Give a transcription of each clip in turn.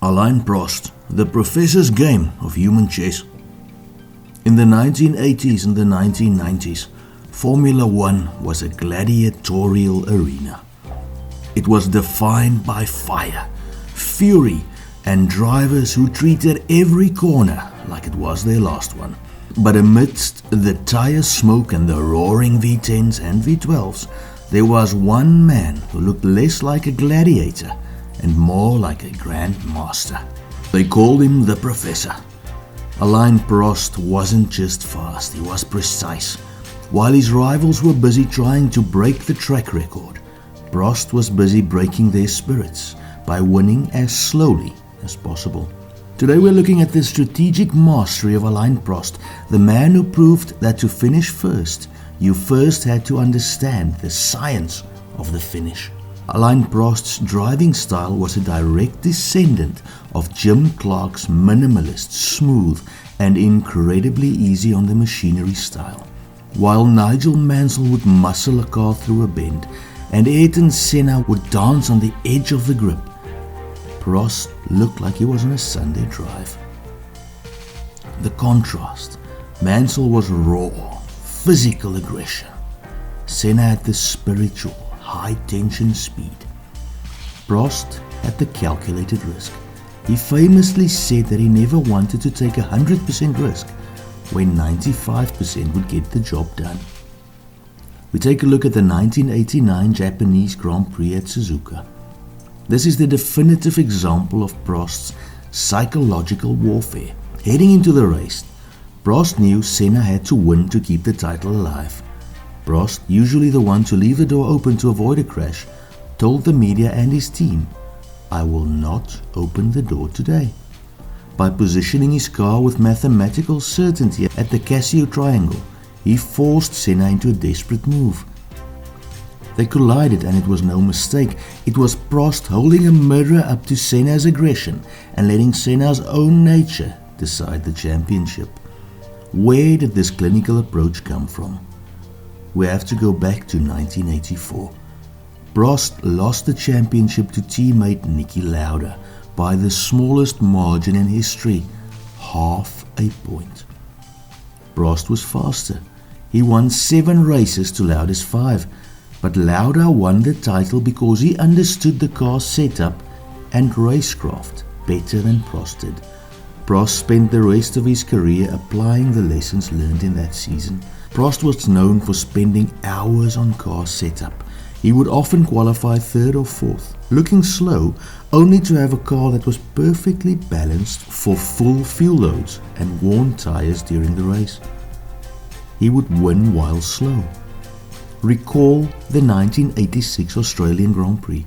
Alain Prost, the professor's game of human chess. In the 1980s and the 1990s, Formula One was a gladiatorial arena. It was defined by fire, fury, and drivers who treated every corner like it was their last one. But amidst the tire smoke and the roaring V10s and V12s, there was one man who looked less like a gladiator and more like a grandmaster. They called him the Professor. Alain Prost wasn't just fast, he was precise. While his rivals were busy trying to break the track record, Prost was busy breaking their spirits by winning as slowly as possible. Today we're looking at the strategic mastery of Alain Prost, the man who proved that to finish first, you first had to understand the science of the finish. Alain Prost's driving style was a direct descendant of Jim Clark's minimalist, smooth, and incredibly easy on the machinery style. While Nigel Mansell would muscle a car through a bend, and Ayrton Senna would dance on the edge of the grip, Prost looked like he was on a Sunday drive. The contrast. Mansell was raw, physical aggression. Senna had the spiritual, high-tension speed. Prost had the calculated risk. He famously said that he never wanted to take 100% risk when 95% would get the job done. We take a look at the 1989 Japanese Grand Prix at Suzuka. This is the definitive example of Prost's psychological warfare. Heading into the race, Prost knew Senna had to win to keep the title alive. Prost, usually the one to leave the door open to avoid a crash, told the media and his team, "I will not open the door today." By positioning his car with mathematical certainty at the Casio triangle, he forced Senna into a desperate move. They collided and it was no mistake. It was Prost holding a mirror up to Senna's aggression and letting Senna's own nature decide the championship. Where did this clinical approach come from? We have to go back to 1984. Prost lost the championship to teammate Niki Lauda by the smallest margin in history, half a point. Prost was faster. He won 7 races to Lauda's 5, but Lauda won the title because he understood the car's setup and racecraft better than Prost did. Prost spent the rest of his career applying the lessons learned in that season. Prost was known for spending hours on car setup. He would often qualify 3rd or 4th, looking slow, only to have a car that was perfectly balanced for full fuel loads and worn tires during the race. He would win while slow. Recall the 1986 Australian Grand Prix.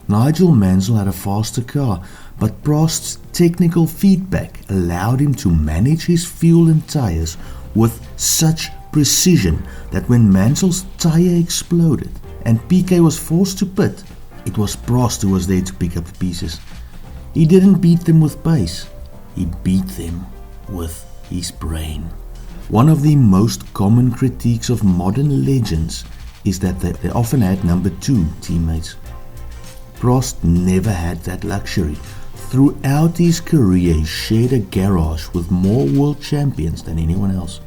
Nigel Mansell had a faster car, but Prost's technical feedback allowed him to manage his fuel and tires with such precision that when Mansell's tire exploded and Piquet was forced to pit, it was Prost who was there to pick up the pieces. He didn't beat them with pace, he beat them with his brain. One of the most common critiques of modern legends is that they often had number 2 teammates. Prost never had that luxury. Throughout his career, he shared a garage with more world champions than anyone else.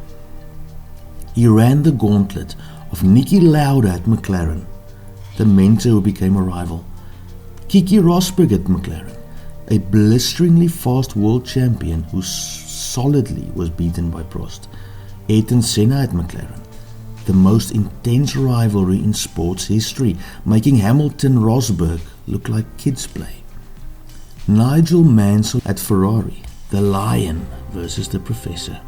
He ran the gauntlet of Niki Lauda at McLaren, the mentor who became a rival. Keke Rosberg at McLaren, a blisteringly fast world champion who solidly was beaten by Prost. Ayrton Senna at McLaren, the most intense rivalry in sports history, making Hamilton-Rosberg look like kids' play. Nigel Mansell at Ferrari, the lion versus the professor.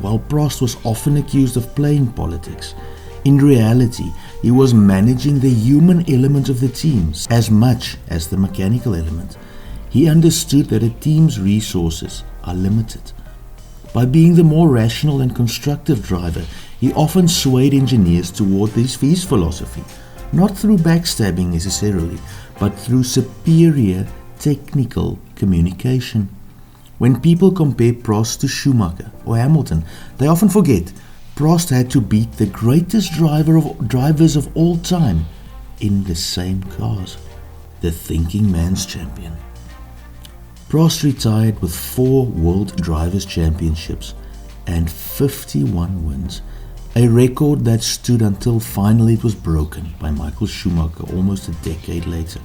While Prost was often accused of playing politics, in reality he was managing the human element of the teams as much as the mechanical element. He understood that a team's resources are limited. By being the more rational and constructive driver, he often swayed engineers toward his philosophy, not through backstabbing necessarily, but through superior technical communication. When people compare Prost to Schumacher or Hamilton, they often forget Prost had to beat the greatest drivers of all time in the same cars, the thinking man's champion. Prost retired with 4 World Drivers' Championships and 51 wins, a record that stood until finally it was broken by Michael Schumacher almost a decade later.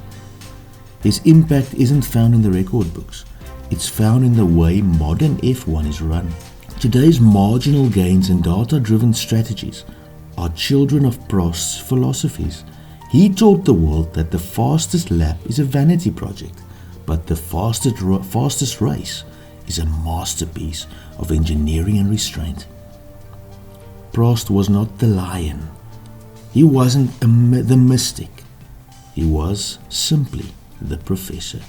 His impact isn't found in the record books, it's found in the way modern F1 is run. Today's marginal gains and data-driven strategies are children of Prost's philosophies. He taught the world that the fastest lap is a vanity project, but the fastest race is a masterpiece of engineering and restraint. Prost was not the lion. He wasn't the mystic. He was simply the professor.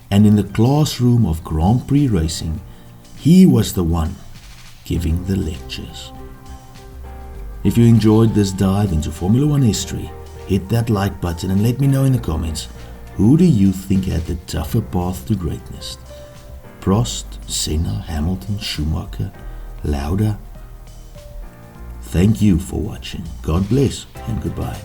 And in the classroom of Grand Prix racing, he was the one giving the lectures. If you enjoyed this dive into Formula One history, hit that like button and let me know in the comments, who do you think had the tougher path to greatness? Prost, Senna, Hamilton, Schumacher, Lauda? Thank you for watching. God bless and goodbye.